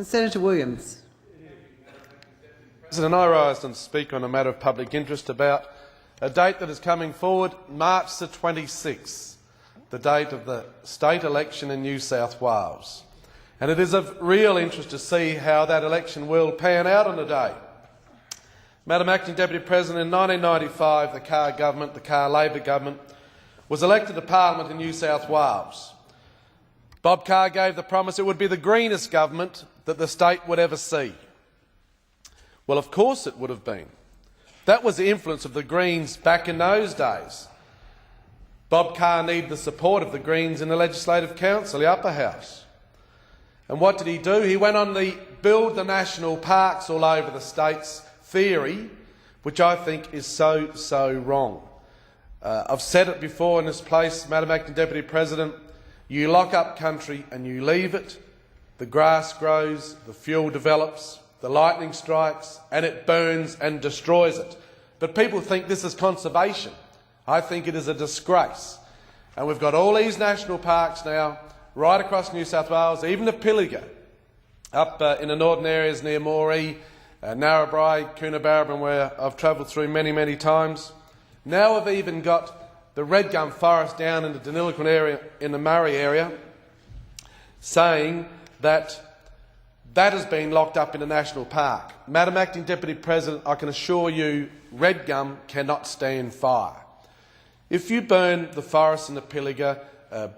Senator Williams. President, I rise to speak on a matter of public interest about a date that is coming forward, March the 26th, the date of the state election in New South Wales. And it is of real interest to see how that election will pan out on the day. Madam Acting Deputy President, in 1995 the Carr government, the Carr Labor government, was elected to Parliament in New South Wales. Bob Carr gave the promise it would be the greenest government that the state would ever see. Well, of course it would have been. That was the influence of the Greens back in those days. Bob Carr needed the support of the Greens in the Legislative Council, the upper house. And what did he do? He went on the build the national parks all over the states theory, which I think is so wrong. I've said it before in this place, Madam Acting Deputy President, you lock up country and you leave it, the grass grows, the fuel develops, the lightning strikes, and it burns and destroys it. But people think this is conservation. I think it is a disgrace. And we've got all these national parks now, right across New South Wales, even the Pilliga, up in the northern areas near Moree, Narrabri, Coonabarabran, where I've travelled through many times. Now we've even got the Red Gum Forest down in the Deniliquin area, in the Murray area, saying that that has been locked up in a national park. Madam Acting Deputy President, I can assure you red gum cannot stand fire. If you burn the forest in the Pilliga,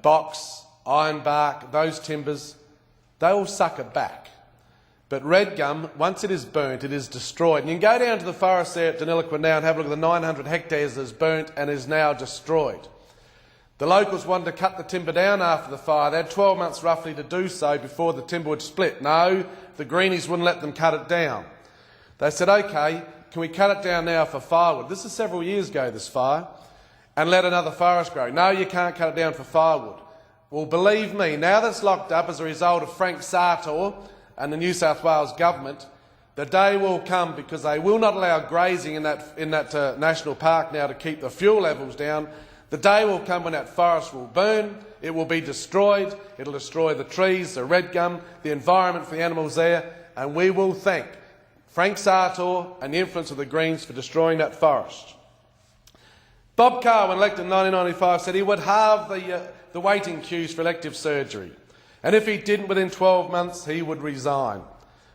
box, ironbark, those timbers, they will suck it back. But red gum, once it is burnt, it is destroyed. And you can go down to the forest there at Deniliquin now and have a look at the 900 hectares that is burnt and is now destroyed. The locals wanted to cut the timber down after the fire. They had 12 months roughly to do so before the timber would split. No, the greenies wouldn't let them cut it down. They said, OK, can we cut it down now for firewood? This is several years ago, this fire, and let another forest grow. No, you can't cut it down for firewood. Well, believe me, now that it's locked up as a result of Frank Sartor and the New South Wales government, the day will come, because they will not allow grazing in that national park now to keep the fuel levels down. The day will come when that forest will burn, it will be destroyed, it will destroy the trees, the red gum, the environment for the animals there, and we will thank Frank Sartor and the influence of the Greens for destroying that forest. Bob Carr, when elected in 1995, said he would halve the waiting queues for elective surgery. And if he didn't within 12 months, he would resign.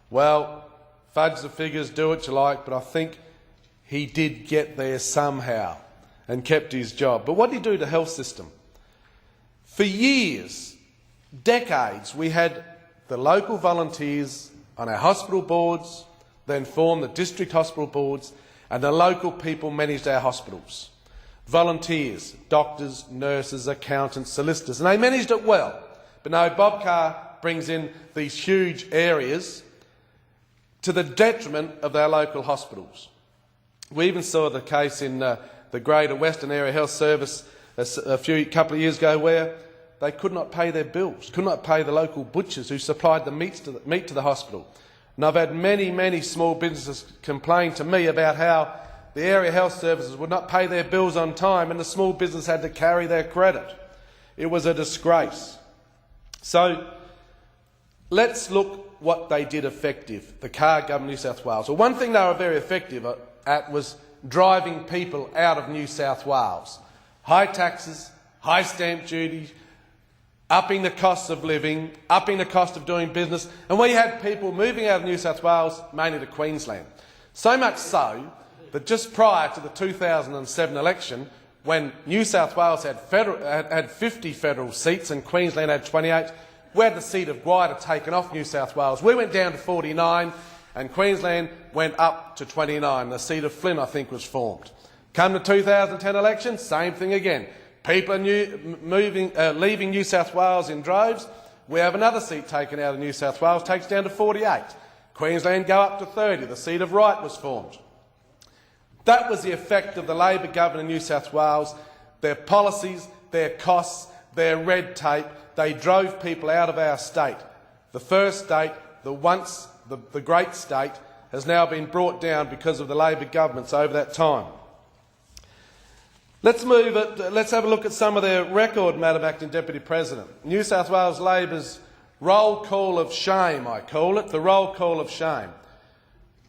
Well, fudge the figures, do what you like, but I think he did get there somehow and kept his job. But what did he do to the health system? For years, decades, we had the local volunteers on our hospital boards, then formed the district hospital boards, and the local people managed our hospitals. Volunteers, doctors, nurses, accountants, solicitors, and they managed it well. But no, Bob Carr brings in these huge areas to the detriment of our local hospitals. We even saw the case in the Greater Western Area Health Service a couple of years ago, where they could not pay their bills, could not pay the local butchers who supplied the meat to the hospital. And I've had many small businesses complain to me about how the area health services would not pay their bills on time and the small business had to carry their credit. It was a disgrace. So let's look what they did effective, the Carr government of New South Wales. Well, one thing they were very effective at was driving people out of New South Wales. High taxes, high stamp duty, upping the costs of living, upping the cost of doing business, and we had people moving out of New South Wales, mainly to Queensland. So much so that just prior to the 2007 election, when New South Wales had 50 federal seats and Queensland had 28, we had the seat of Gwydir taken off New South Wales. We went down to 49 and Queensland went up to 29. The seat of Flynn, I think, was formed. Come the 2010 election, same thing again. People are leaving New South Wales in droves. We have another seat taken out of New South Wales, takes down to 48. Queensland go up to 30. The seat of Wright was formed. That was the effect of the Labor government in New South Wales. Their policies, their costs, their red tape, they drove people out of our state. The first state, the great state, has now been brought down because of the Labor governments over that time. Let's have a look at some of their record, Madam Acting Deputy President. New South Wales Labor's Roll call of shame, I call it, the roll call of shame.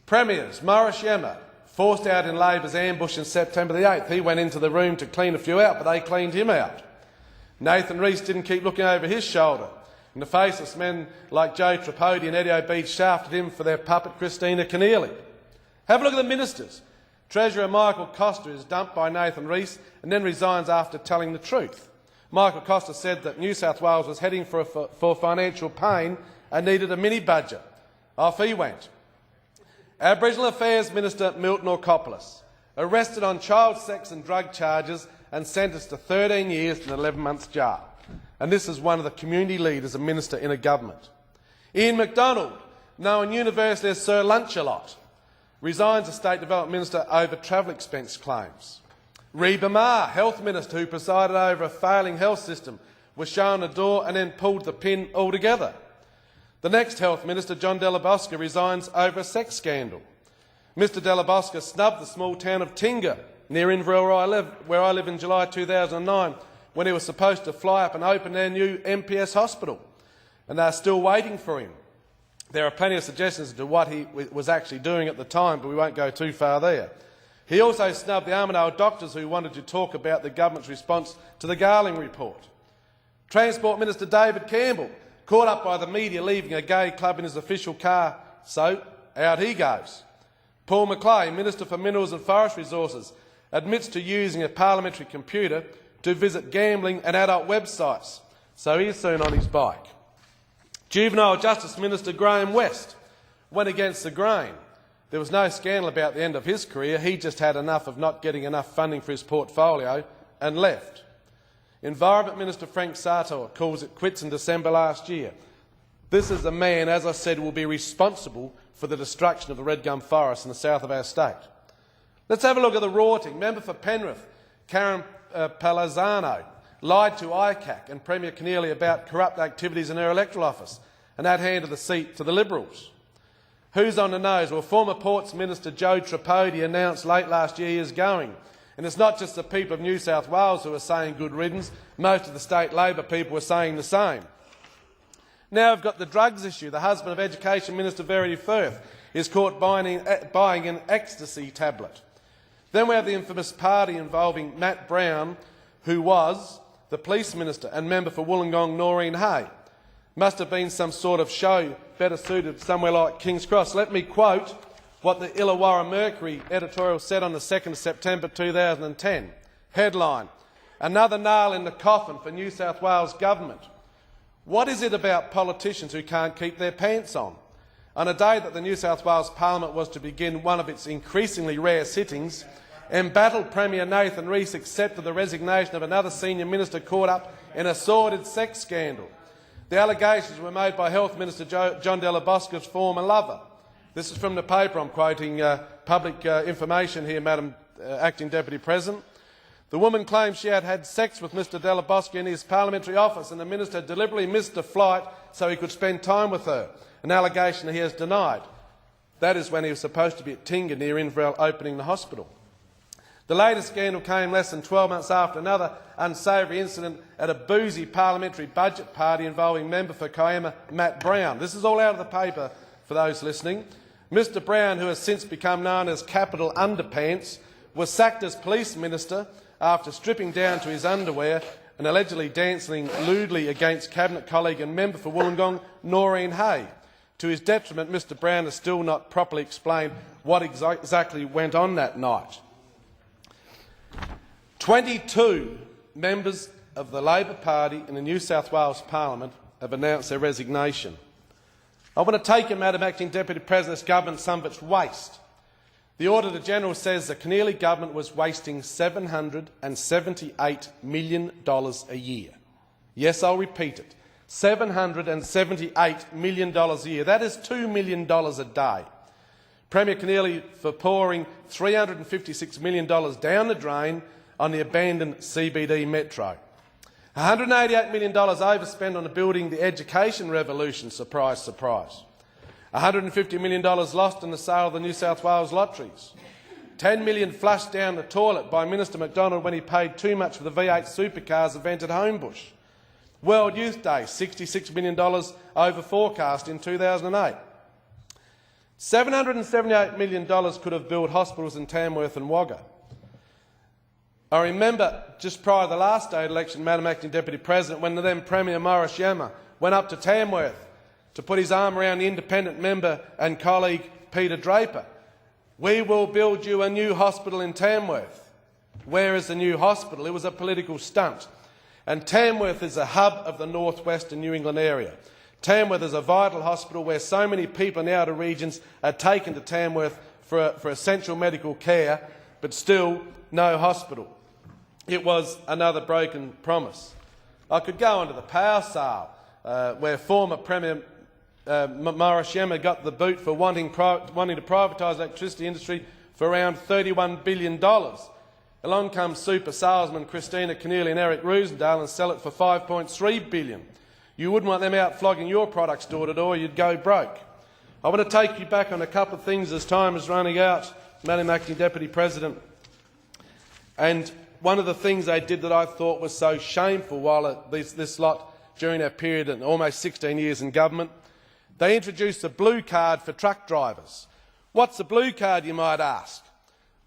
Premiers, Morris Yemmer, forced out in Labor's ambush in September the 8th. He went into the room to clean a few out, but they cleaned him out. Nathan Rees didn't keep looking over his shoulder. In the face of men like Joe Tripodi and Eddie O'Beid shafted him for their puppet Christina Keneally. Have a look at the ministers. Treasurer Michael Costa is dumped by Nathan Rees and then resigns after telling the truth. Michael Costa said that New South Wales was heading for financial pain and needed a mini-budget. Off he went. Aboriginal Affairs Minister Milton Orkopoulos, arrested on child sex and drug charges and sentenced to 13 years and 11 months jail. And this is one of the community leaders, a minister in a government. Ian MacDonald, known universally as Sir Lunch-a-Lot, resigns as State Development Minister over travel expense claims. Reba Ma, Health Minister, who presided over a failing health system, was shown the door and then pulled the pin altogether. The next Health Minister, John Della Bosca, resigns over a sex scandal. Mr Della Bosca snubbed the small town of Tinga, near Inverell where I live in July 2009, when he was supposed to fly up and open their new MPS hospital. And they are still waiting for him. There are plenty of suggestions as to what he was actually doing at the time, but we won't go too far there. He also snubbed the Armidale doctors who wanted to talk about the government's response to the Garling report. Transport Minister David Campbell, caught up by the media leaving a gay club in his official car, so out he goes. Paul McLeay, Minister for Minerals and Forest Resources, admits to using a parliamentary computer to visit gambling and adult websites, so he's soon on his bike. Juvenile Justice Minister Graham West went against the grain. There was no scandal about the end of his career. He just had enough of not getting enough funding for his portfolio and left. Environment Minister Frank Sartor calls it quits in December last year. This is the man, as I said, who will be responsible for the destruction of the red gum forest in the south of our state. Let's have a look at the rorting. Member for Penrith, Karen Palazzano, lied to ICAC and Premier Keneally about corrupt activities in her electoral office, and that handed the seat to the Liberals. Who's on the nose? Well, former Ports Minister Joe Tripodi announced late last year he is going. And it's not just the people of New South Wales who are saying good riddance. Most of the state Labor people are saying the same. Now we've got the drugs issue. The husband of Education Minister Verity Firth is caught buying an ecstasy tablet. Then we have the infamous party involving Matt Brown, who was the police minister and member for Wollongong, Noreen Hay. Must have been some sort of show better suited somewhere like King's Cross. Let me quote what the Illawarra Mercury editorial said on the 2nd of September 2010. Headline, another nail in the coffin for New South Wales government. What is it about politicians who can't keep their pants on? On a day that the New South Wales Parliament was to begin one of its increasingly rare sittings, embattled Premier Nathan Rees accepted the resignation of another senior minister caught up in a sordid sex scandal. The allegations were made by Health Minister John Della Bosca's former lover. This is from the paper. I'm quoting public information here, Madam Acting Deputy President. The woman claims she had had sex with Mr Della Bosca in his parliamentary office and the minister deliberately missed a flight so he could spend time with her, an allegation he has denied. That is when he was supposed to be at Tinga near Inverell opening the hospital. The latest scandal came less than 12 months after another unsavoury incident at a boozy parliamentary budget party involving member for Kiama Matt Brown. This is all out of the paper for those listening. Mr Brown, who has since become known as Capital Underpants, was sacked as police minister after stripping down to his underwear and allegedly dancing lewdly against cabinet colleague and member for Wollongong, Noreen Hay. To his detriment, Mr Brown has still not properly explained what exactly went on that night. 22 members of the Labor Party in the New South Wales Parliament have announced their resignation. I want to take it, Madam Acting Deputy President, this government some of its waste. The Auditor-General says the Keneally government was wasting $778 million a year. Yes, I'll repeat it. $778 million a year. That is $2 million a day. Premier Keneally for pouring $356 million down the drain on the abandoned CBD Metro. $188 million overspent on building the education revolution, surprise, surprise. $150 million lost in the sale of the New South Wales lotteries. $10 million flushed down the toilet by Minister MacDonald when he paid too much for the V8 supercars event at Homebush. World Youth Day, $66 million over forecast in 2008. $778 million could have built hospitals in Tamworth and Wagga. I remember just prior to the last state election, Madam Acting Deputy President, when the then Premier Morris Yama went up to Tamworth to put his arm around the independent member and colleague Peter Draper. We will build you a new hospital in Tamworth. Where is the new hospital? It was a political stunt. And Tamworth is a hub of the northwestern New England area. Tamworth is a vital hospital where so many people in the outer regions are taken to Tamworth for essential medical care, but still no hospital. It was another broken promise. I could go on to the power sale, where former Premier Morris Yama got the boot for wanting to privatise the electricity industry for around $31 billion. Along comes super salesman Christina Keneally and Eric Roosendahl and sell it for $5.3 billion. You wouldn't want them out flogging your products door to door, you'd go broke. I want to take you back on a couple of things as time is running out, Madam Acting Deputy President. And one of the things they did that I thought was so shameful while this lot during our period and almost 16 years in government, they introduced a blue card for truck drivers. What's a blue card, you might ask?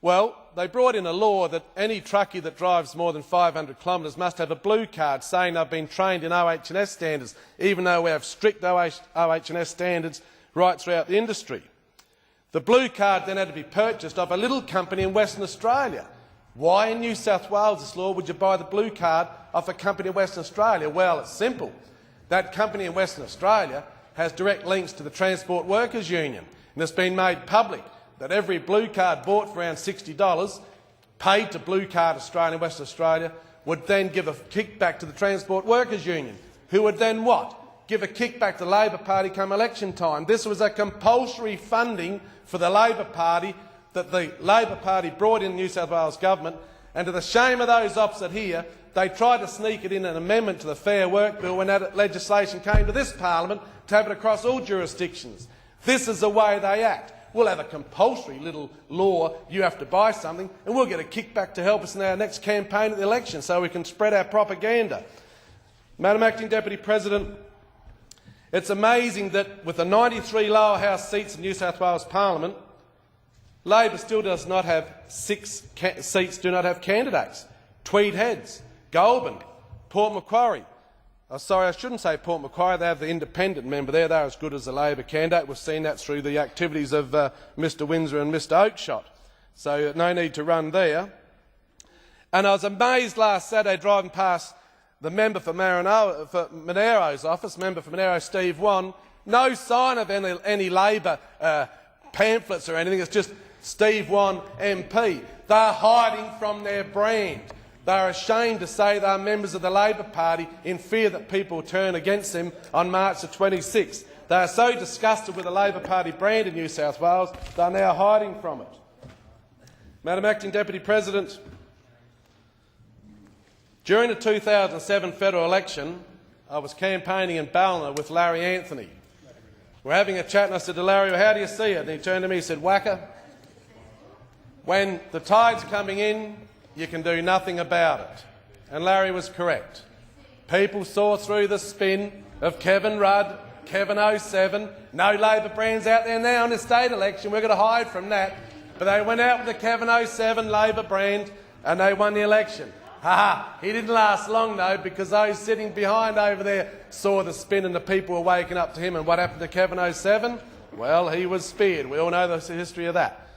Well, they brought in a law that any truckie that drives more than 500 kilometres must have a blue card saying they've been trained in OH&S standards, even though we have strict OH&S standards right throughout the industry. The blue card then had to be purchased of a little company in Western Australia. Why in New South Wales, this law, would you buy the blue card off a company in Western Australia? Well, it's simple. That company in Western Australia has direct links to the Transport Workers Union, and it's been made public that every blue card bought for around $60, paid to Blue Card Australia in Western Australia, would then give a kickback to the Transport Workers Union, who would then what? Give a kickback to the Labor Party come election time. This was a compulsory funding for the Labor Party that the Labor Party brought in the New South Wales government, and to the shame of those opposite here, they tried to sneak it in an amendment to the Fair Work Bill when that legislation came to this parliament to have it across all jurisdictions. This is the way they act. We'll have a compulsory little law, you have to buy something, and we'll get a kickback to help us in our next campaign at the election so we can spread our propaganda. Madam Acting Deputy President, it's amazing that with the 93 lower house seats in New South Wales Parliament, Labor still does not have 6 seats, do not have candidates. Tweed Heads, Goulburn, Port Macquarie. Oh, sorry, I shouldn't say Port Macquarie. They have the independent member there. They're as good as the Labor candidate. We've seen that through the activities of Mr Windsor and Mr Oakeshott. So no need to run there. And I was amazed last Saturday driving past the member for Monero's office, member for Monero, Steve Wan. No sign of any Labor pamphlets or anything. It's just Steve Wan MP. They're hiding from their brand. They're ashamed to say they're members of the Labor Party in fear that people will turn against them on March the 26th. They are so disgusted with the Labor Party brand in New South Wales, they're now hiding from it. Madam Acting Deputy President, during the 2007 federal election, I was campaigning in Ballina with Larry Anthony. We're having a chat and I said to Larry, well, how do you see it? And he turned to me and said, Wacker, when the tide's coming in, you can do nothing about it. And Larry was correct. People saw through the spin of Kevin Rudd, Kevin 07. No Labor brands out there now in the state election. We're going to hide from that. But they went out with the Kevin 07 Labor brand and they won the election. Ha! He didn't last long though, because those sitting behind over there saw the spin and the people were waking up to him. And what happened to Kevin 07? Well, he was speared. We all know the history of that.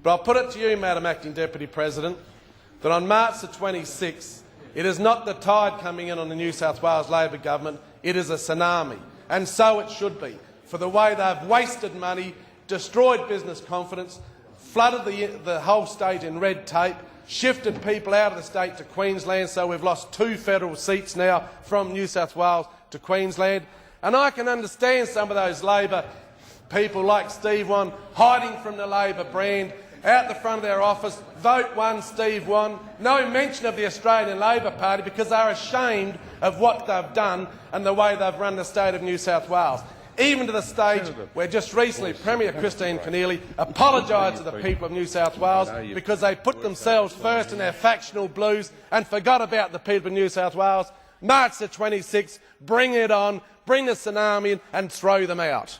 But I'll put it to you, Madam Acting Deputy President, that on March the 26th, it is not the tide coming in on the New South Wales Labor government, it is a tsunami. And so it should be, for the way they've wasted money, destroyed business confidence, flooded the whole state in red tape, shifted people out of the state to Queensland, so we've lost 2 federal seats now from New South Wales to Queensland. And I can understand some of those Labor people like Steve Wan hiding from the Labor brand, out the front of their office, vote 1 Steve Wan, no mention of the Australian Labor Party because they're ashamed of what they've done and the way they've run the state of New South Wales. Even to the stage where just recently Premier Christine Keneally apologised to the people of New South Wales because they put themselves first in their factional blues and forgot about the people of New South Wales. March the 26th, bring it on, bring the tsunami in and throw them out.